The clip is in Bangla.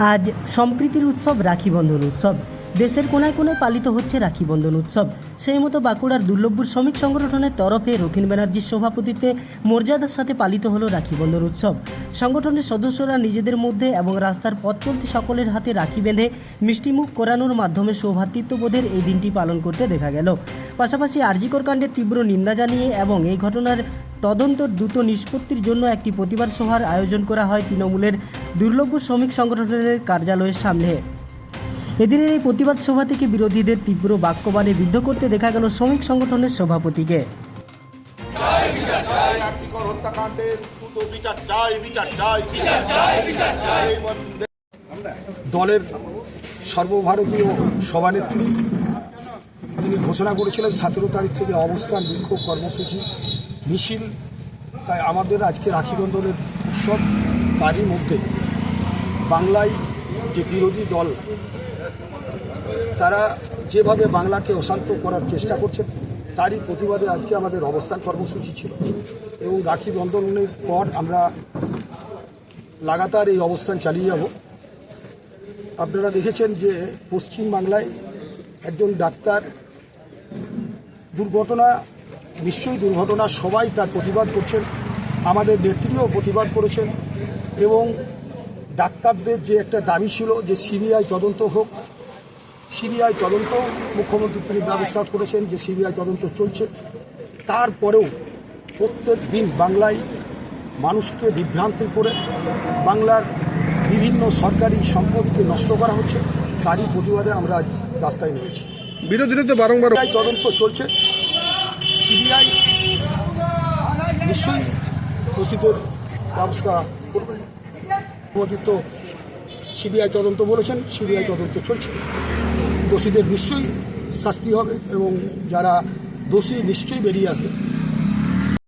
আজ সম্প্রীতির উৎসব রাখি বন্ধন উৎসব। দেশের কোনায় কোনায় পালিত হচ্ছে রাখি বন্ধন উৎসব। সেই মতো বাঁকুড়ার দুর্লভপুর শ্রমিক সংগঠনের তরফে রথীন ব্যানার্জির সভাপতিত্বে মর্যাদার সাথে পালিত হলো রাখি বন্ধন উৎসব। সংগঠনের সদস্যরা নিজেদের মধ্যে এবং রাস্তার পথ চলতি সকলের হাতে রাখি বেঁধে মিষ্টিমুখ করানোর মাধ্যমে সৌভ্রাতৃত্ববোধের এই দিনটি পালন করতে দেখা গেল। পাশাপাশি আরজিকর কাণ্ডের তীব্র নিন্দা জানিয়ে এবং এই ঘটনার তদন্ত দ্রুত নিষ্পত্তির জন্য একটি প্রতিবাদ সভার আয়োজন করা হয় তৃণমূলের দুর্লভপুর শ্রমিক সংগঠনের কার্যালয়ের সামনে। এদিনের এই প্রতিবাদ সভা থেকে বিরোধীদের তীব্র বাক্যবাণে বিদ্ধ করতে দেখা গেল শ্রমিক সংগঠনের সভাপতিকে। দলের সর্বভারতীয় সভানেত্রী তিনি ঘোষণা করেছিলেন 17 তারিখ থেকে অবস্থান বিক্ষোভ কর্মসূচি মিছিল। তাই আমাদের আজকে রাখি বন্ধনের উৎসব, তারই মধ্যে বাংলায় যে বিরোধী দল তারা যেভাবে বাংলাকে অশান্ত করার চেষ্টা করছে তারই প্রতিবাদে আজকে আমাদের অবস্থান কর্মসূচি ছিল এবং রাখি বন্ধনের পর আমরা লাগাতার এই অবস্থান চালিয়ে যাব। আপনারা দেখেছেন যে পশ্চিম বাংলায় একজন ডাক্তার দুর্ঘটনা, নিশ্চয়ই দুর্ঘটনা, সবাই তার প্রতিবাদ করছেন, আমাদের নেত্রীও প্রতিবাদ করেছেন এবং ডাক্তারদের যে একটা দাবি ছিল যে সিবিআই তদন্ত হোক, সিবিআই তদন্ত মুখ্যমন্ত্রী তিনি ব্যবস্থা করেছেন যে সিবিআই তদন্ত চলছে। তারপরেও প্রত্যেক দিন বাংলায় মানুষকে বিভ্রান্তি করে বাংলার বিভিন্ন সরকারি সম্পদকে নষ্ট করা হচ্ছে, তারই প্রতিবাদে আমরা আজ রাস্তায় নেমেছি। বিরোধীরা তো বারংবার তদন্ত চলছে, সিবিআই নিশ্চয়ই দোষীদের ব্যবস্থা করবে। মোদী তো সিবিআই তদন্ত বলেছেন, সিবিআই তদন্ত চলছে, দোষীদের নিশ্চয়ই শাস্তি হবে এবং যারা দোষী নিশ্চয়ই বেরিয়ে আসবে।